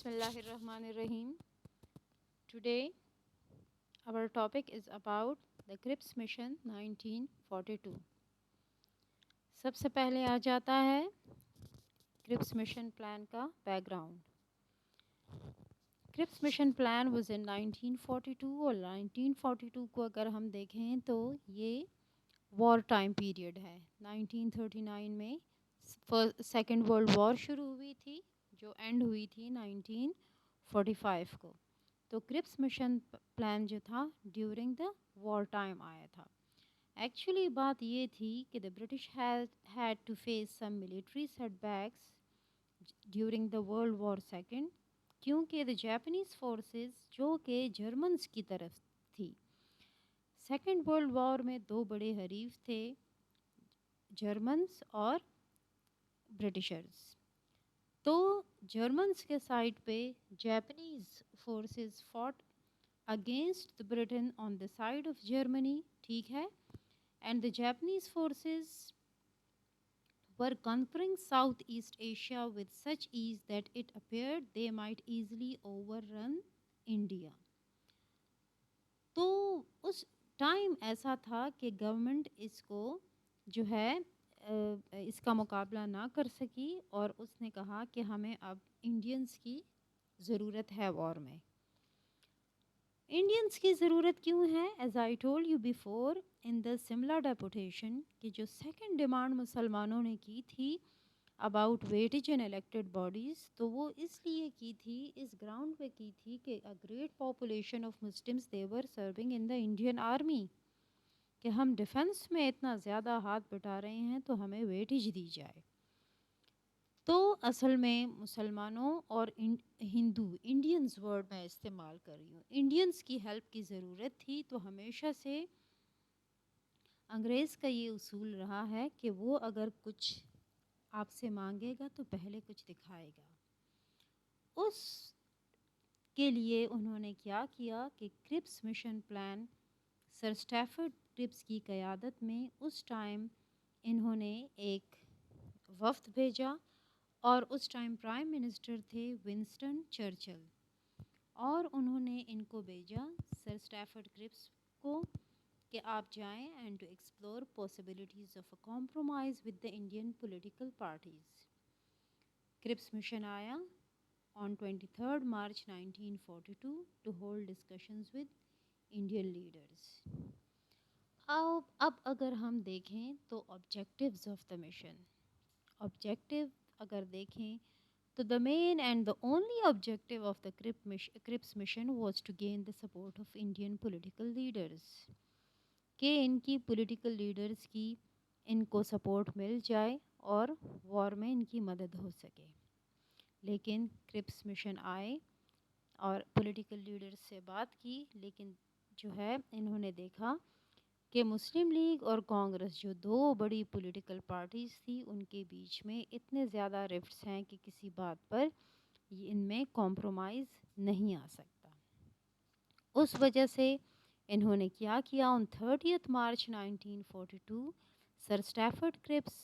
Bismillahirrahmanirrahim. Today, our topic is about the Cripps Mission 1942. سب سے پہلے آ جاتا ہے کرپس مشن پلان کا background. Cripps mission plan was in 1942 اور 1942 کو اگر ہم دیکھیں تو یہ وار ٹائم پیریڈ ہے. 1939 میں سیکنڈ ورلڈ وار شروع ہوئی تھی جو اینڈ ہوئی تھی 1945 کو. تو کرپس مشن پلان جو تھا ڈیورنگ دا وار ٹائم آیا تھا. ایکچولی بات یہ تھی کہ the British had to face some military setbacks during the world war second کیونکہ دا جاپنیز فورسز جو کہ جرمنس کی طرف تھی. سیکنڈ ورلڈ وار میں دو بڑے حریف تھے جرمنس اور برٹشرز. تو جرمنس کے سائڈ پہ Japanese forces fought against Britain on the side of Germany, ٹھیک ہے, and the Japanese forces were conquering South East Asia with such ease that it appeared they might easily overrun India. تو اس time ایسا تھا کہ government اس کو جو ہے اس کا مقابلہ نہ کر سکی اور اس نے کہا کہ ہمیں اب انڈینس کی ضرورت ہے وار میں. انڈینس کی ضرورت کیوں ہے؟ As I told you before in the سملا deputation کہ جو سیکنڈ ڈیمانڈ مسلمانوں نے کی تھی about weightage and elected bodies, تو وہ اس لیے کی تھی, اس گراؤنڈ پہ کی تھی کہ a great population of Muslims they were serving in the Indian army, کہ ہم ڈیفنس میں اتنا زیادہ ہاتھ بٹا رہے ہیں تو ہمیں ویٹیج دی جائے. تو اصل میں مسلمانوں اور ہندو انڈینز ورڈ میں استعمال کر رہی ہوں, انڈینز کی ہیلپ کی ضرورت تھی. تو ہمیشہ سے انگریز کا یہ اصول رہا ہے کہ وہ اگر کچھ آپ سے مانگے گا تو پہلے کچھ دکھائے گا. اس کے لیے انہوں نے کیا کہ کرپس مشن پلان سر اسٹیفرڈ کرپس کی قیادت میں اس ٹائم انہوں نے ایک وفد بھیجا اور اس ٹائم پرائم منسٹر تھے ونسٹن چرچل, اور انہوں نے ان کو بھیجا سر اسٹیفرڈ کرپس کو کہ آپ جائیں and to explore possibilities of a compromise with the Indian political parties. Cripps mission آیا on 23 March 1942 to hold discussions with Indian leaders. اب اگر ہم دیکھیں تو objectives of the mission, objective اگر دیکھیں تو the main and the only objective of the Cripps mission was to gain the support of Indian political leaders, کہ ان کی پولیٹیکل لیڈرز کی ان کو سپورٹ مل جائے اور وار میں ان کی مدد ہو سکے. لیکن کرپس مشن آئے اور پولیٹیکل لیڈرز سے بات کی, لیکن جو ہے انہوں نے دیکھا کہ مسلم لیگ اور کانگریس جو دو بڑی پولیٹیکل پارٹیز تھی ان کے بیچ میں اتنے زیادہ رفٹس ہیں کہ کسی بات پر ان میں کمپرومائز نہیں آ سکتا. اس وجہ سے انہوں نے کیا on 30 March 1942 sir Stafford Cripps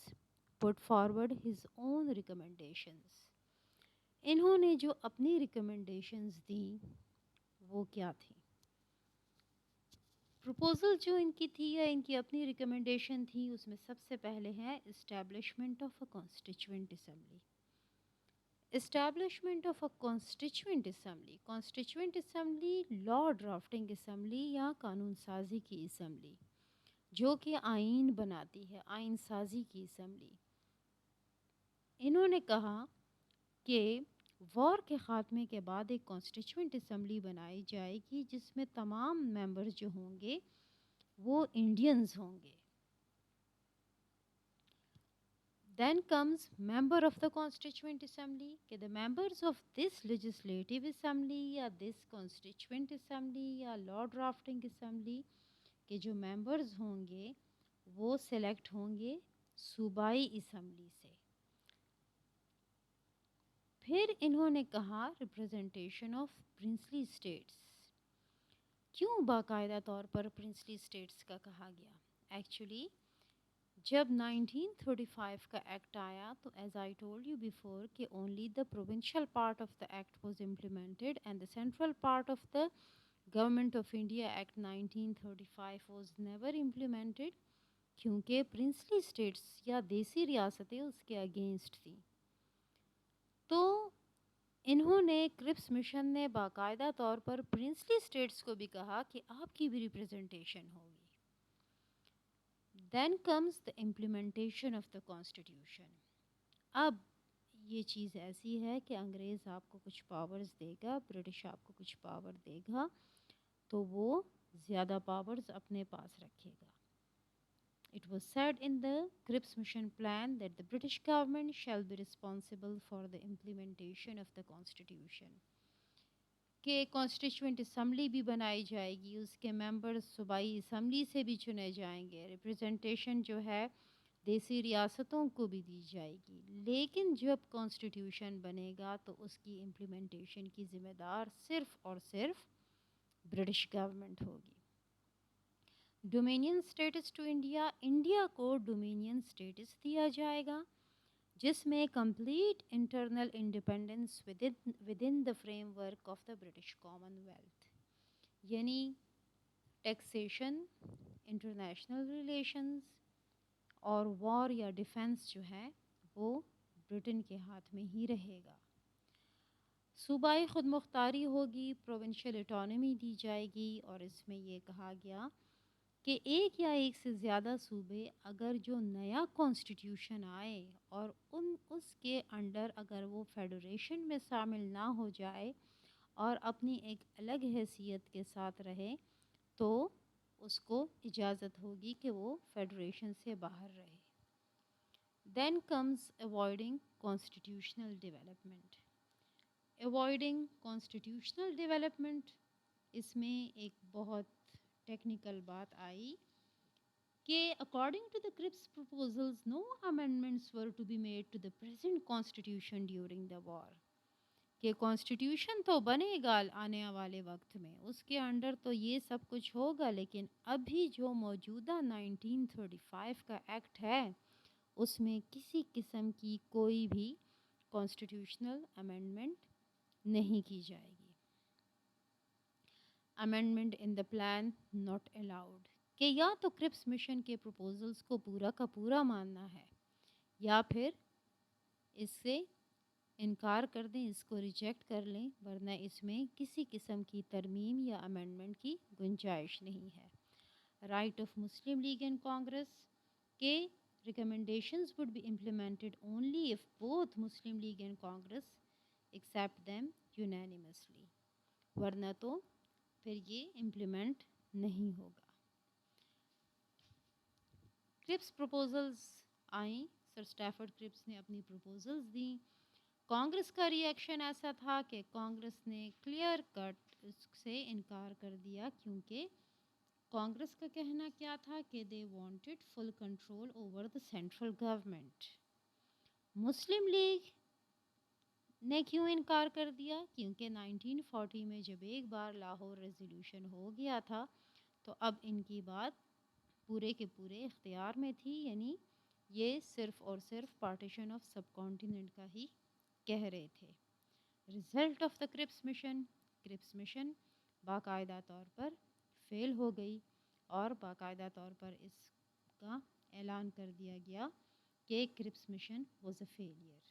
put forward his own recommendations. انہوں نے جو اپنی ریکمنڈیشنز دیں وہ کیا تھیں؟ پروپوزل جو ان کی تھی یا ان کی اپنی ریکمنڈیشن تھی اس میں سب سے پہلے ہے establishment of a constituent assembly. Establishment of a constituent assembly, constituent assembly law drafting assembly یا قانون سازی کی اسمبلی جو کہ آئین بناتی ہے, آئین سازی کی اسمبلی. انہوں نے کہا کہ وار کے خاتمے کے بعد ایک کانسٹیچوئنٹ اسمبلی بنائی جائے گی جس میں تمام ممبرز جو ہوں گے وہ انڈینز ہوں گے. Then comes member of the constituent assembly کہ the members of this legislative assembly یا this constituent assembly یا law drafting assembly کے جو members ہوں گے وہ سلیکٹ ہوں گے صوبائی اسمبلی سے. پھر انہوں نے کہا ریپرزنٹیشن آف پرنسلی اسٹیٹس. کیوں باقاعدہ طور پر پرنسلی اسٹیٹس کا کہا گیا؟ ایکچولی جب 1935 کا ایکٹ آیا تو as I told you before کہ only the provincial part of the act was implemented and the central part of the government of India act 1935 was never implemented, کیونکہ princely states یا دیسی ریاستیں اس کے اگینسٹ تھیں. تو انہوں نے کرپس مشن نے باقاعدہ طور پر پرنسلی اسٹیٹس کو بھی کہا کہ آپ کی بھی ریپرزنٹیشن ہوگی. Then comes the implementation of the constitution. اب یہ چیز ایسی ہے کہ انگریز آپ کو کچھ پاورز دے گا، برٹش آپ کو کچھ پاور دے گا، تو وہ زیادہ پاورز اپنے پاس رکھے گا. It was said in the Cripps Mission Plan that the British government shall be responsible for the implementation of the Constitution. کہ کانسٹیچوئنٹ اسمبلی بھی بنائی جائے گی، اس کے ممبرز صوبائی اسمبلی سے بھی چنے جائیں گے، ریپرزنٹیشن جو ہے دیسی ریاستوں کو بھی دی جائے گی. لیکن جب کانسٹیٹیوشن بنے گا تو اس کی امپلیمنٹیشن کی ذمہ دار صرف اور صرف برٹش گورنمنٹ ہوگی. Dominion status to India, India کو ڈومینین اسٹیٹس دیا جائے گا جس میں complete internal independence within the framework of the British Commonwealth, یعنی ٹیکسیشن، انٹرنیشنل ریلیشنز اور وار یا ڈیفنس جو ہے وہ برٹن کے ہاتھ میں ہی رہے گا. صوبائی خود مختاری ہوگی، پروونشل اٹانومی دی جائے گی، اور اس میں یہ کہا گیا کہ ایک یا ایک سے زیادہ صوبے اگر جو نیا کانسٹیٹیوشن آئے اور اس کے انڈر اگر وہ فیڈریشن میں شامل نہ ہو جائے اور اپنی ایک الگ حیثیت کے ساتھ رہے تو اس کو اجازت ہوگی کہ وہ فیڈریشن سے باہر رہے. Then comes avoiding constitutional development. Avoiding constitutional development, اس میں ایک بہت ٹیکنیکل بات آئی کہ according to the Cripps proposals no amendments were to be made to the present constitution during the war. کہ کانسٹیٹیوشن تو بنے گا آنے والے وقت میں، اس کے انڈر تو یہ سب کچھ ہوگا، لیکن ابھی جو موجودہ 1935 کا ایکٹ ہے اس میں کسی قسم کی کوئی بھی کانسٹیٹیوشنل امینڈمنٹ نہیں کی جائے گی. Amendment in the plan not allowed, کہ یا تو کرپس مشن کے پروپوزلز کو پورا کا پورا ماننا ہے یا پھر اس سے انکار کر دیں، اس کو ریجیکٹ کر لیں، ورنہ اس میں کسی قسم کی ترمیم یا امینڈمنٹ کی گنجائش نہیں ہے. Right of Muslim league and Congress کے recommendations would be implemented only if both Muslim League and Congress accept them unanimously، ورنہ تو پھر یہ امپلیمنٹ نہیں ہوگا. کرپس پروپوزلز آئیں، سر اسٹیفرڈ کرپس نے اپنی پروپوزلز دیں. کانگریس کا ری ایکشن ایسا تھا کہ کانگریس نے کلیئر کٹ اس سے انکار کر دیا، کیونکہ کانگریس کا کہنا کیا تھا کہ they wanted full control over the central government. Muslim League نے کیوں انکار کر دیا؟ کیونکہ 1940 میں جب ایک بار لاہور ریزولوشن ہو گیا تھا تو اب ان کی بات پورے کے پورے اختیار میں تھی، یعنی یہ صرف اور صرف پارٹیشن آف سب کانٹیننٹ کا ہی کہہ رہے تھے. Result of the Cripps mission باقاعدہ طور پر فیل ہو گئی اور باقاعدہ طور پر اس کا اعلان کر دیا گیا کہ کرپس مشن واز اے فیلئر.